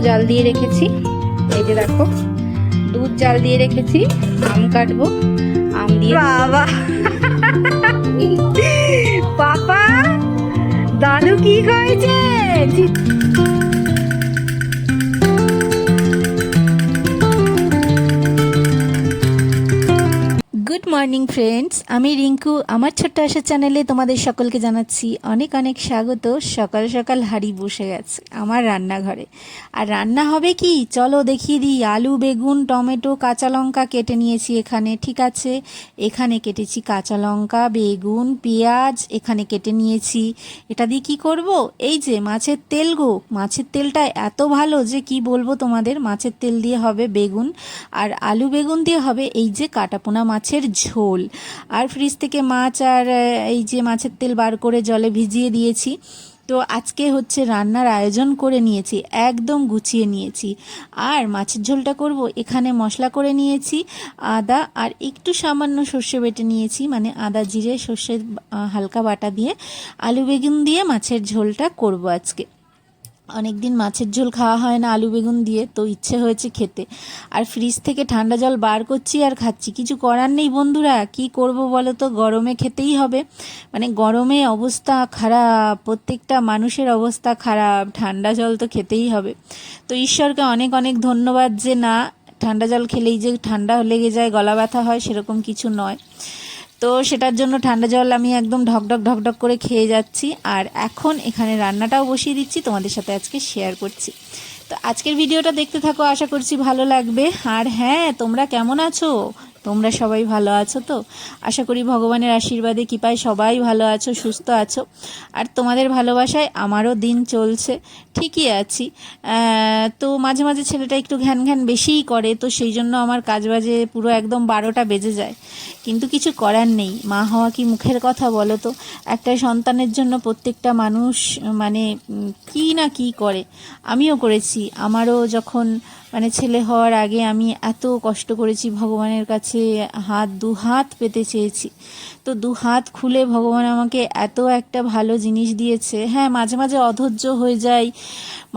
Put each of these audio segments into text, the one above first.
জাল দিয়ে রেখেছি। এই যে দেখো, দুধ জাল দিয়ে রেখেছি, আম কাটবো, আম দিয়ে। বাবা পাপা, দাদু কি হয়েছে? গুড মর্নিং ফ্রেন্ডস, আমি রিঙ্কু। আমার ছোট্ট আশা চ্যানেলে তোমাদের সকলকে জানাচ্ছি অনেক অনেক স্বাগত। সকাল সকাল হাঁড়ি বসে গেছে আমার রান্নাঘরে। আর রান্না হবে কি চলো দেখিয়ে দিই। আলু, বেগুন, টমেটো, কাঁচা লঙ্কা কেটে নিয়েছি এখানে, ঠিক আছে। এখানে কেটেছি কাঁচা লঙ্কা, বেগুন, পেঁয়াজ এখানে কেটে নিয়েছি। এটা দিয়ে কি করব? এই যে মাছের তেল গো, মাছের তেলটা এত ভালো যে কি বলবো তোমাদের। মাছের তেল দিয়ে হবে বেগুন, আর আলু বেগুন দিয়ে হবে এই যে কাটাপোনা মাছের ঝোল। আর ফ্রিজ থেকে মাছ আর এই যে মাছের তেল বার করে জলে ভিজিয়ে দিয়েছি। তো আজকে হচ্ছে রান্নার আয়োজন করে নিয়েছি, একদম গুছিয়ে নিয়েছি। আর মাছের ঝোলটা করব, এখানে মশলা করে নিয়েছি, আদা আর একটু সামান্য সর্ষে বেটে নিয়েছি, মানে আদা জিরে সর্ষে হালকা বাটা দিয়ে আলু বেগুন দিয়ে মাছের ঝোলটা করব আজকে। অনেকদিন মাছের ঝোল খাওয়া হয় না আলু বেগুন দিয়ে, তো ইচ্ছে হয়েছে খেতে। আর ফ্রিজ থেকে ঠান্ডা জল বার করছি আর খাচ্ছি, কিছু করার নেই বন্ধুরা। কি করব বলো তো, গরমে খেতেই হবে। মানে গরমে অবস্থা খারাপ, প্রত্যেকটা মানুষের অবস্থা খারাপ, ঠান্ডা জল তো খেতেই হবে। তো ঈশ্বরকে অনেক অনেক ধন্যবাদ যে না, ঠান্ডা জল খেলেই যে ঠান্ডা লেগে যায়, গলা ব্যথা হয়, সেরকম কিছু নয়। তো সেটার জন্য ঠান্ডা জল আমি একদম ঢকঢক ঢকঢক করে খেয়ে যাচ্ছি। আর এখন এখানে রান্নাটাও বসিয়ে দিচ্ছি, তোমাদের সাথে আজকে শেয়ার করছি। তো আজকের ভিডিওটা দেখতে থাকো, আশা করছি ভালো লাগবে। আর হ্যাঁ, তোমরা কেমন আছো? তোমরা সবাই ভালো আছো তো? আশা করি ভগবানের আশীর্বাদে কৃপায় সবাই ভালো আছো, সুস্থ আছো। আর তোমাদের ভালোবাসায় আমারও দিন চলছে, ঠিকই আছি। তো মাঝে মাঝে ছেলেটা একটু ঘ্যান ঘ্যান বেশিই করে, তো সেই জন্য আমার কাজবাজে পুরো একদম 12টা বেজে যায়। কিন্তু কিছু করার নেই, মা হওয়া কি মুখের কথা বলো তো? একটা সন্তানের জন্য প্রত্যেকটা মানুষ মানে কি না কি করে। আমিও করেছি। আমারও যখন মানে ছেলে হওয়ার আগে আমি এত কষ্ট করেছি, ভগবানের কাছে দু হাত পেতে চেয়েছি। তো দু হাত খুলে ভগবান আমাকে এত একটা ভালো জিনিস দিয়েছে। হ্যাঁ, মাঝে মাঝে অধৈর্য হয়ে যায়,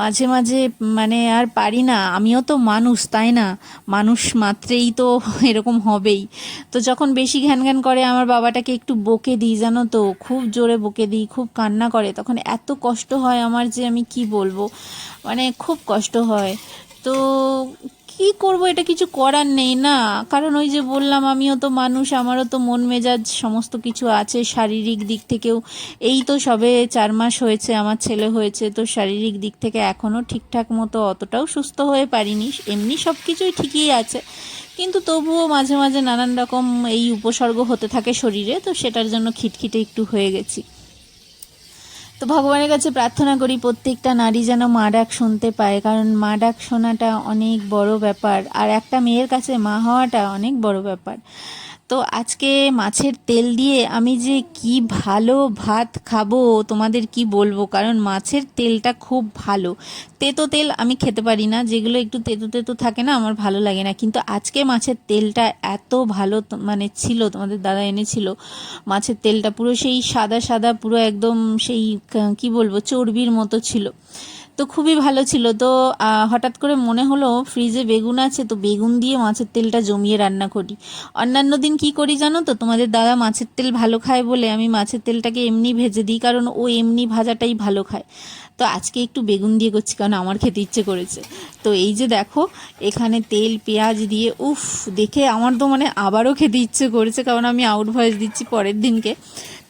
মাঝে মাঝে মানে আর পারি না। আমিও তো মানুষ, তাই না? মানুষ মাত্রেই তো এরকম হবেই। তো যখন বেশি ঘ্যান ঘ্যান করে, আমার বাবাটাকে একটু বকে দিই, জানো তো, খুব জোরে বকে দিই, খুব কান্না করে, তখন এত কষ্ট হয় আমার যে আমি কি বলবো, মানে খুব কষ্ট হয়। তো কি করব, এটা কিছু করার নেই না। কারণ ওই যে বললাম, আমিও তো মানুষ, আমারও তো মন মেজাজ সমস্ত কিছু আছে। শারীরিক দিক থেকেও এই তো সবে 4 মাস হয়েছে আমার ছেলে হয়েছে, তো শারীরিক দিক থেকে এখনও ঠিকঠাক মতো অতটাও সুস্থ হয়ে পারিনি। এমনি সব কিছুই ঠিকই আছে, কিন্তু তবুও মাঝে মাঝে নানান রকম এই উপসর্গ হতে থাকে শরীরে, তো সেটার জন্য খিটখিটে একটু হয়ে গেছি। তো ভগবানের কাছে প্রার্থনা করি প্রত্যেকটা নারী যেন মা ডাক শুনতে পায়, কারণ মা ডাক শোনাটা অনেক বড় ব্যাপার, আর একটা মেয়ের কাছে মা হওয়াটা অনেক বড় ব্যাপার। তো আজকে মাছের তেল দিয়ে আমি যে কি ভালো ভাত খাবো তোমাদের কি বলবো, কারণ মাছের তেলটা খুব ভালো। তেতো তেল আমি খেতে পারি না, যেগুলো একটু তেতো তেতো থাকে না, আমার ভালো লাগে না। কিন্তু আজকে মাছের তেলটা এত ভালো মানে ছিল, তোমাদের দাদা এনেছিল মাছের তেলটা, পুরো সেই সাদা সাদা, পুরো একদম সেই কি বলবো চর্বির মতো ছিল। তো খুবই ভালো ছিল। তো হঠাৎ করে মনে হলো ফ্রিজে বেগুন আছে, তো বেগুন দিয়ে মাছের তেলটা জমিয়ে রান্না করি। অন্যান্য দিন কি করি জানো তো, তোমাদের দাদা মাছের তেল ভালো খায় বলে আমি মাছের তেলটাকে এমনি ভেজে দিই, কারণ ও এমনি ভাজাটাই ভালো খায়। তো আজকে একটু বেগুন দিয়ে করছি, কারণ আমার খেতে ইচ্ছে করেছে। তো এই যে দেখো, এখানে তেল পেঁয়াজ দিয়ে উফ, দেখে আমার তো মানে আবারও খেতে ইচ্ছে করেছে, কারণ আমি আউট ভয়েস দিচ্ছি পরের দিনকে।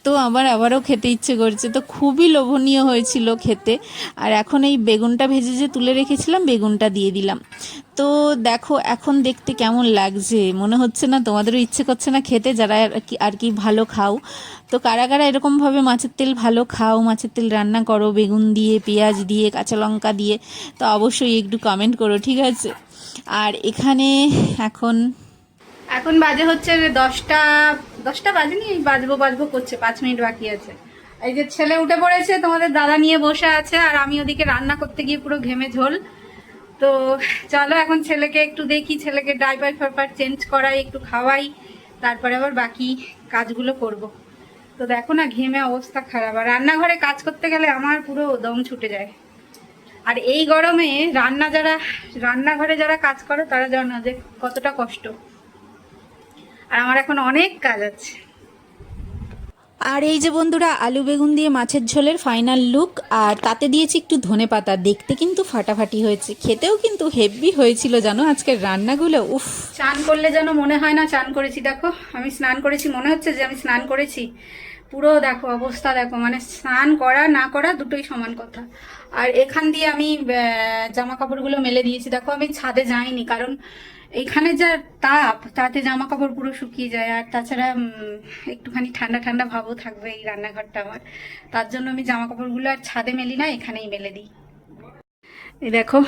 তো আবারও খেতে ইচ্ছে করছে, তো খুবই লোভনীয় হয়েছিল খেতে। আর এখন এই বেগুনটা ভেজে যে তুলে রেখেছিলাম, বেগুনটা দিয়ে দিলাম। তো দেখো এখন দেখতে কেমন লাগছে, মনে হচ্ছে না তোমাদেরও ইচ্ছে করছে না খেতে, যারা আর কি ভালো খাও? তো কারা কারা এরকমভাবে মাছের তেল ভালো খাও, মাছের তেল রান্না করো বেগুন দিয়ে, পেঁয়াজ দিয়ে, কাঁচা লঙ্কা দিয়ে, তো অবশ্যই একটু কমেন্ট করো, ঠিক আছে? আর এখানে এখন এখন বাজে হচ্ছে 10টা বাজেনি, বাজবো বাজবো করছে, 5 মিনিট বাকি আছে। এই যে ছেলে উঠে পড়েছে, তোমাদের দাদা নিয়ে বসে আছে, আর আমি ওদিকে রান্না করতে গিয়ে পুরো ঘেমে ঝোল। তো চলো এখন ছেলেকে একটু দেখি, ছেলেকে ডাইপার ফাইপার চেঞ্জ করাই, একটু খাওয়াই, তারপরে আবার বাকি কাজগুলো করব। তো দেখো না, ঘেমে অবস্থা খারাপ, আর রান্নাঘরে কাজ করতে গেলে আমার পুরো দম ছুটে যায়। আর এই গরমে রান্নাঘরে যারা কাজ করে তারা জানো যে কতটা কষ্ট। আর আমার এখন অনেক কাজ আছে। আর এই যে বন্ধুরা, আলু বেগুন দিয়ে মাছের ঝোলের ফাইনাল লুক, আর তাতে দিয়েছি একটু ধনেপাতা। দেখতে কিন্তু ফাটাফাটি হয়েছে, খেতেও কিন্তু হেভি হয়েছিল জানো আজকের রান্নাগুলো। উফ, চান করলে যেন মনে হয় না চান করেছি। দেখো আমি স্নান করেছি, মনে হচ্ছে যে আমি স্নান করেছি। পুরো দেখো অবস্থা, দেখো মানে স্নান করা না করা দুটোই সমান কথা। আর এখান দিয়ে আমি জামা কাপড়গুলো মেলে দিয়েছি। দেখো আমি ছাদে যাইনি, কারণ এখানে যা তাপ, তাতে জামা কাপড় পুরো শুকিয়ে যায়। আর তাছাড়া একটুখানি ঠান্ডা ঠান্ডা ভাবও থাকবে এই রান্নাঘরটা আমার, তার জন্য আমি জামা কাপড়গুলো আর ছাদে মেলি না, এখানেই মেলে দিই। এই দেখো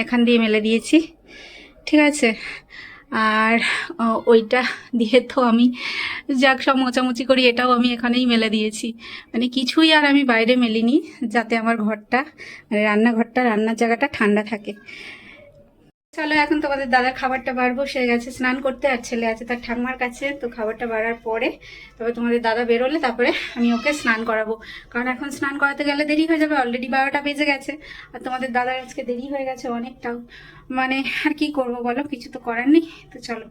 এখান দিয়ে মেলে দিয়েছি, ঠিক আছে। আর ওইটা দিয়ে তো আমি যাক সব মোচামুচি করি, এটাও আমি এখানেই মেলে দিয়েছি। মানে কিছুই আর আমি বাইরে মেলিনি, যাতে আমার ঘরটা মানে রান্নাঘরটা, রান্নার জায়গাটা ঠান্ডা থাকে। চলো এখন তোমাদের দাদার খাবারটা বাড়বো, সে গেছে স্নান করতে, আর ছেলে আছে তার ঠাম্মার কাছে। তো খাবারটা বাড়ার পরে তবে তোমাদের দাদা বেরোলে তারপরে আমি ওকে স্নান করাবো, কারণ এখন স্নান করাতে গেলে দেরি হয়ে যাবে। অলরেডি 12টা বেজে গেছে, আর তোমাদের দাদার আজকে দেরি হয়ে গেছে অনেকটাও। মানে আর কি করবো বলো, কিছু তো করার নেই। তো চলো,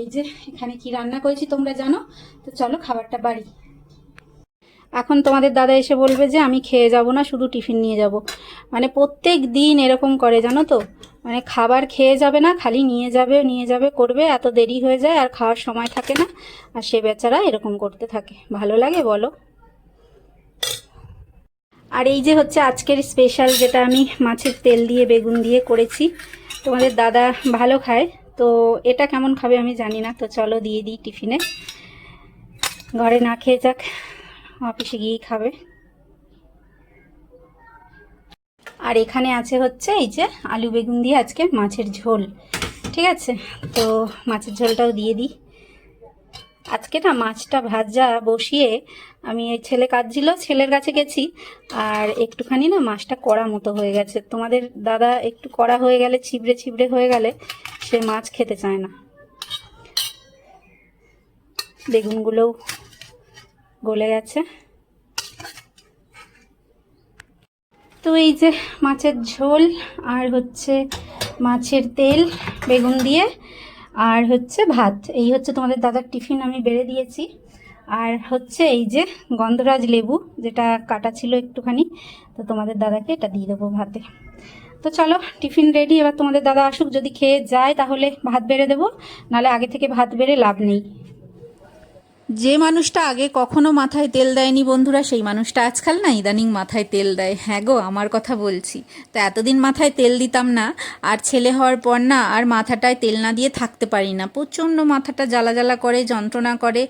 এই যে এখানে কি রান্না করেছি তোমরা জানো, তো চলো খাবারটা বাড়ি। এখন তোমাদের দাদা এসে বলবে যে আমি খেয়ে যাব না, শুধু টিফিন নিয়ে যাব। মানে প্রত্যেক দিন এরকম করে জানো তো, মানে খাবার খেয়ে যাবে না, খালি নিয়ে যাবে নিয়ে যাবে করবে। এত দেরি হয়ে যায় আর খাওয়ার সময় থাকে না, আর সে বেচারা এরকম করতে থাকে। ভালো লাগে বলো? আর এই যে হচ্ছে আজকের স্পেশাল, যেটা আমি মাছের তেল দিয়ে বেগুন দিয়ে করেছি। তোমাদের দাদা ভালো খায়, তো এটা কেমন খাবে আমি জানি না। তো চলো দিয়ে দিই টিফিনে, ঘরে না খেয়ে যাক, অফিসে গিয়েই খাবে। আর এখানে আছে হচ্ছে এই যে আলু বেগুন দিয়ে আজকে মাছের ঝোল, ঠিক আছে। তো মাছের ঝোলটাও দিয়ে দিই। আজকে না মাছটা ভাজা বসিয়ে আমি, এই ছেলে কাঁদছিল, ছেলের কাছে গেছি, আর একটুখানি না মাছটা কড়া মতো হয়ে গেছে। তোমাদের দাদা একটু কড়া হয়ে গেলে, ছিবড়ে ছিবড়ে হয়ে গেলে সে মাছ খেতে চায় না। বেগুনগুলোও গলে গেছে। তো এই যে মাছের ঝোল, আর হচ্ছে মাছের তেল বেগুন দিয়ে, আর হচ্ছে ভাত। এই হচ্ছে তোমাদের দাদার টিফিন, আমি বেড়ে দিয়েছি। আর হচ্ছে এই যে গন্ধরাজ লেবু, যেটা কাটা ছিল একটুখানি, তো তোমাদের দাদাকে এটা দিয়ে দেবো ভাতে। তো চলো টিফিন রেডি। এবার তোমাদের দাদা আসুক, যদি খেয়ে যায় তাহলে ভাত বেড়ে দেবো, নাহলে আগে থেকে ভাত বেড়ে লাভ নেই। যে মানুষটা আগে কখনো মাথায় তেল দেয়নি বন্ধুরা, সেই মানুষটা আজকাল না ইদানিং মাথায় তেল দেয়। হ্যাঁ গো, আমার কথা বলছি। তো এতদিন মাথায় তেল দিতাম না, আর ছেলে হওয়ার পর না আর মাথাটায় তেল না দিয়ে থাকতে পারি না। প্রচণ্ড মাথাটা জ্বালা জ্বালা করে, যন্ত্রণা করে।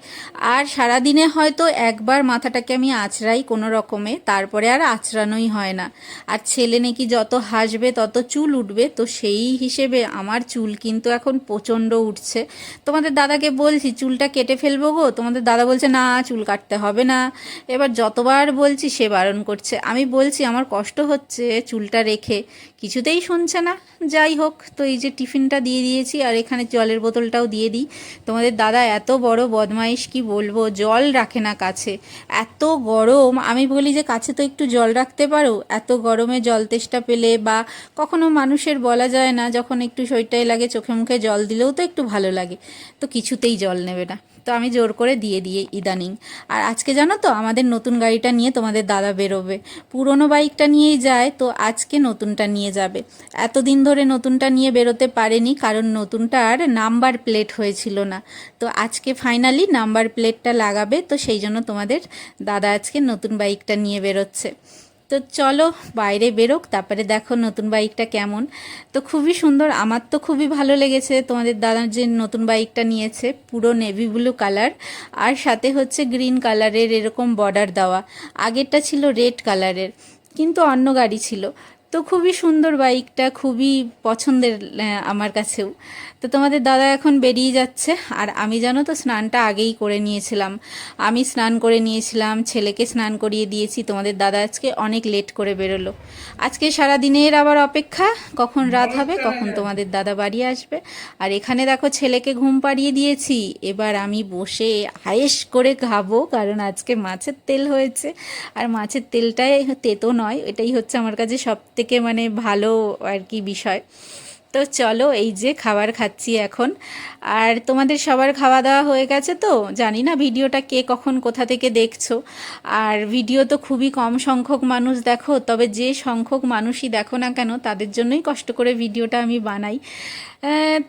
আর সারাদিনে হয়তো একবার মাথাটাকে আমি আঁচড়াই কোনো রকমে, তারপরে আর আঁচড়ানোই হয় না। আর ছেলে নাকি যত হাসবে তত চুল উঠবে, তো সেই হিসেবে আমার চুল কিন্তু এখন প্রচণ্ড উঠছে। তোমাদের দাদাকে বলছি চুলটা কেটে ফেলবো গো, তোমাদের দাদা বলছে না চুল কাটতে হবে না। এবার যতবার বলছি সে বারণ করছে, আমি বলছি আমার কষ্ট হচ্ছে চুলটা রেখে, কিছুতেই শুনছে না। যাই হোক, তো এই যে টিফিনটা দিয়ে দিয়েছি, আর এখানে জলের বোতলটাও দিয়ে দিই। তোমাদের দাদা এত বড় বদমাইশ কি বলবো, জল রাখে না কাছে। এত গরম, আমি বলি যে কাছে তো একটু জল রাখতে পারো, এত গরমে জল তেষ্টা পেলে, বা কখনো মানুষের বলা যায় না, যখন একটু শরীরটাই লাগে চোখে মুখে জল দিলেও তো একটু ভালো লাগে, তো কিছুতেই জল নেবে না। তো আমি জোর করে দিয়ে ইদানিং। আর আজকে জানো তো আমাদের নতুন গাড়িটা নিয়ে তোমাদের দাদা বেরোবে। পুরনো বাইকটা নিয়েই যায়, তো আজকে নতুনটা নিয়ে যাবে। এতদিন ধরে নতুনটা নিয়ে বেরোতে পারেনি, কারণ নতুনটার নাম্বার প্লেট হয়েছিল না। তো আজকে ফাইনালি নাম্বার প্লেটটা লাগাবে, তো সেই জন্য তোমাদের দাদা আজকে নতুন বাইকটা নিয়ে বেরোচ্ছে। তো চলো বাইরে বেরোক, তারপরে দেখো নতুন বাইকটা কেমন। তো খুবই সুন্দর, আমার তো খুবই ভালো লেগেছে। তোমাদের দাদার যে নতুন বাইকটা নিয়েছে, পুরো নেভি ব্লু কালার, আর সাথে হচ্ছে গ্রিন কালারের এরকম বর্ডার দেওয়া। আগেরটা ছিল রেড কালারের, কিন্তু অন্য গাড়ি ছিল। তো খুবই সুন্দর বাইকটা, খুবই পছন্দের আমার কাছেও। তো তোমাদের দাদা এখন বেরিয়ে যাচ্ছে, আর আমি জানো তো স্নানটা আগেই করে নিয়েছিলাম। আমি স্নান করে নিয়েছিলাম, ছেলেকে স্নান করিয়ে দিয়েছি। তোমাদের দাদা আজকে অনেক লেট করে বেরোলো। আজকে সারা দিনের আবার অপেক্ষা, কখন রাত হবে, কখন তোমাদের দাদা বাড়ি আসবে। আর এখানে দেখো ছেলেকে ঘুম পাড়িয়ে দিয়েছি, এবার আমি বসে হায়েস করে খাবো, কারণ আজকে মাছের তেল হয়েছে। আর মাছের তেলটাই তেতো নয়, এটাই হচ্ছে আমার কাছে সব থেকে থেকে মানে ভালো আর কি বিষয়। তো চলো এই যে খাবার খাচ্ছি এখন। আর তোমাদের সবার খাওয়া দাওয়া হয়ে গেছে তো? জানি না ভিডিওটা কে কখন কোথা থেকে দেখছো। আর ভিডিও তো খুবই কম সংখ্যক মানুষ দেখো, তবে যে সংখ্যক মানুষই দেখো না কেন তাদের জন্যই কষ্ট করে ভিডিওটা আমি বানাই।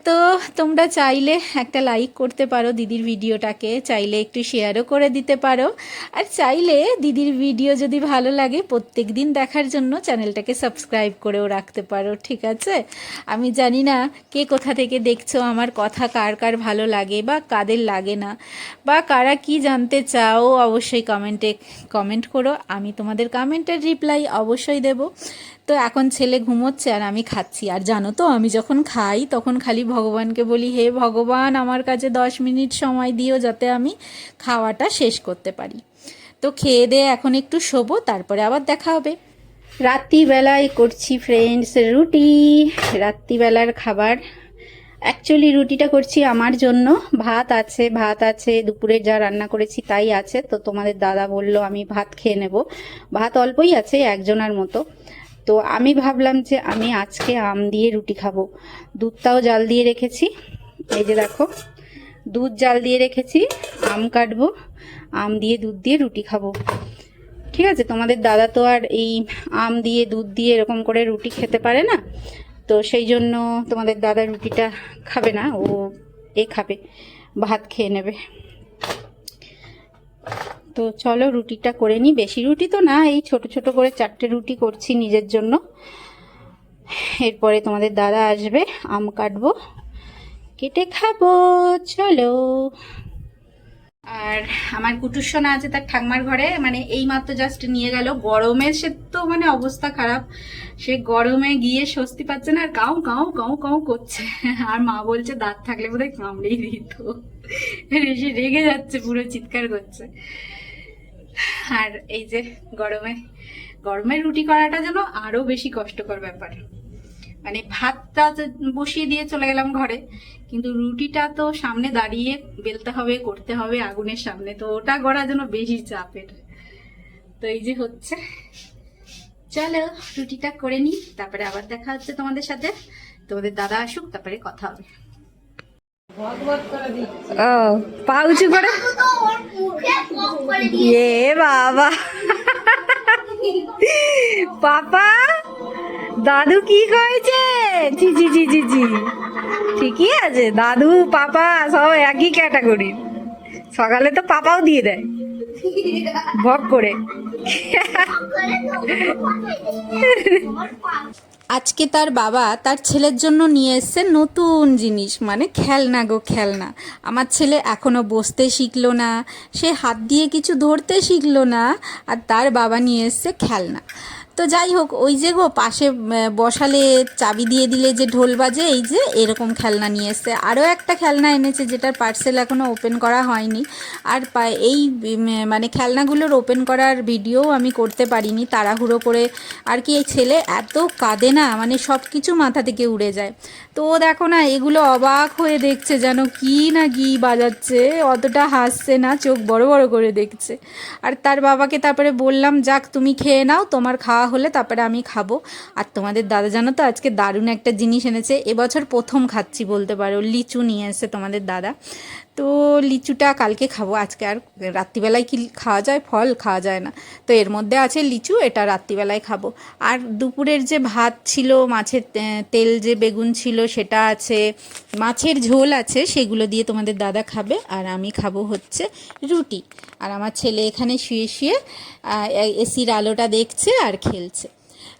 তো তোমরা চাইলে একটা লাইক করতে পারো দিদির ভিডিওটাকে, চাইলে একটু শেয়ারও করে দিতে পারো, আর চাইলে দিদির ভিডিও যদি ভালো লাগে প্রত্যেক দিন দেখার জন্য চ্যানেলটাকে সাবস্ক্রাইব করেও রাখতে পারো, ঠিক আছে? আমি জানি না কে কোথা থেকে দেখছো, আমার কথা কার কার ভালো লাগে বা কাদের লাগে না, বা কারা কি জানতে চাও অবশ্যই কমেন্টে কমেন্ট করো, আমি তোমাদের কমেন্টের রিপ্লাই অবশ্যই দেব। তো এখন ছেলে ঘুমোচ্ছে আর আমি খাচ্ছি। আর জানো তো আমি যখন খাই তখন খালি ভগবানকে বলি, হে ভগবান আমার কাছে 10 মিনিট সময় দিও যাতে আমি খাওয়াটা শেষ করতে পারি। তো খেয়ে দিয়ে এখন একটু শোবো, তারপরে আবার দেখা হবে। রাত্রিবেলায় করছি ফ্রেন্ডস রুটি, রাত্রিবেলার খাবার। অ্যাকচুয়ালি রুটিটা করছি আমার জন্য, ভাত আছে দুপুরে যা রান্না করেছি তাই আছে। তো তোমাদের দাদা বলল আমি ভাত খেয়ে নেব, ভাত অল্পই আছে একজনের মতো। তো আমি ভাবলাম যে আমি আজকে আম দিয়ে রুটি খাবো। দুধটাও জাল দিয়ে রেখেছি, এই যে দেখো দুধ জাল দিয়ে রেখেছি, আম কাটবো, আম দিয়ে দুধ দিয়ে রুটি খাবো। ঠিক আছে, তোমাদের দাদা তো আর এই আম দিয়ে দুধ দিয়ে এরকম করে রুটি খেতে পারে না, তো সেই জন্য তোমাদের দাদা রুটিটা খাবে না, ও খাবে, ভাত খেয়ে নেবে। তো চলো রুটিটা করে নিই, বেশি রুটি তো না, এই ছোট ছোট করে 4টে রুটি করছি নিজের জন্য। এরপরে তোমাদের দাদা আসবে, আম কাটবো, কেটে খাবো, চলো। আর আমার কুটুসোনা আছে তার ঠাকমার ঘরে, মানে এই মাত্র জাস্ট নিয়ে গেল, গরমে সে তো মানে অবস্থা খারাপ, সে গরমে গিয়ে স্বস্তি পাচ্ছে না, আর কাউ কাউ কাউ কাউ করছে। আর মা বলছে দাঁত থাকলে বোধহয় কামড়েই দিত, সে রেগে যাচ্ছে, পুরো চিৎকার করছে। আর এই যে গরমে গরমের রুটি করাটা যেন আরো বেশি কষ্টকর ব্যাপার। মানে ভাতটা বসিয়ে দিয়ে চলে গেলাম ঘরে, কিন্তু রুটিটা তো সামনে দাঁড়িয়ে বেলতে হবে, করতে হবে আগুনের সামনে, তো ওটা করা যেন বেশি চাপের। তো এই যে হচ্ছে, চলো রুটিটা করে নিই, তারপরে আবার দেখা হচ্ছে তোমাদের সাথে। তোমাদের দাদা আসুক, তারপরে কথা হবে। ও পা উঁচু করে, এ বাবা পাপা দাদু কি করেছে, জি জি জি জি জি, ঠিকই আছে, দাদু পাপা সব একই ক্যাটাগরি। সকালে তো পাপাও দিয়ে দেয় ভক করে। আজকে তার বাবা তার ছেলের জন্য নিয়ে এসছে নতুন জিনিস, মানে খেলনা গো খেলনা। আমার ছেলে এখনো বসতে শিখলো না, সে হাত দিয়ে কিছু ধরতে শিখলো না, আর তার বাবা নিয়ে এসছে খেলনা। তো যাই হোক, ওই যে গো পাশে বসালে চাবি দিয়ে দিলে যে ঢোল বাজে, এই যে এরকম খেলনা নিয়ে এসছে। আরও একটা খেলনা এনেছে যেটার পার্সেল এখনও ওপেন করা হয়নি। আর এই মানে খেলনাগুলোর ওপেন করার ভিডিও আমি করতে পারিনি, তাড়াহুড়ো করে আর কি। এই ছেলে এত কাঁদে না, মানে সব কিছু মাথা থেকে উড়ে যায়। তো ও দেখো না এগুলো অবাক হয়ে দেখছে, যেন কি না কি বাজাচ্ছে, অতটা হাসছে না, চোখ বড় বড় করে দেখছে। আর তার বাবাকে তারপরে বললাম যাক তুমি খেয়ে নাও, তোমার খাওয়া হলে তারপরে আমি খাবো। আর তোমাদের দাদা জানো তো আজকে দারুণ একটা জিনিস এনেছে, এবছর প্রথম খাচ্ছি বলতে পারো, লিচু নিয়ে এসেছে তোমাদের দাদা। তো লিচুটা কালকে খাবো, আজকে আর রাত্রিবেলায় কি খাওয়া যায়, ফল খাওয়া যায় না, তো এর মধ্যে আছে লিচু, এটা রাত্রিবেলায় খাবো। আর দুপুরের যে ভাত ছিল, মাছের তেল যে বেগুন ছিল সেটা আছে, মাছের ঝোল আছে, সেগুলো দিয়ে তোমাদের দাদা খাবে, আর আমি খাবো হচ্ছে রুটি। আর আমার ছেলে এখানে শুয়ে শুয়ে এসির আলোটা দেখছে আর খেলছে।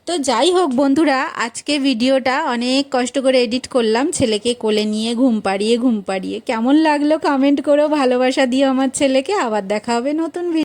তো যাই হোক বন্ধুরা, আজকে ভিডিওটা অনেক কষ্ট করে এডিট করলাম, ছেলেকে কোলে নিয়ে ঘুম পাড়িয়ে কেমন লাগলো কমেন্ট করো, ভালোবাসা দিও আমার ছেলেকে। আবার দেখা হবে নতুন ভিডিও।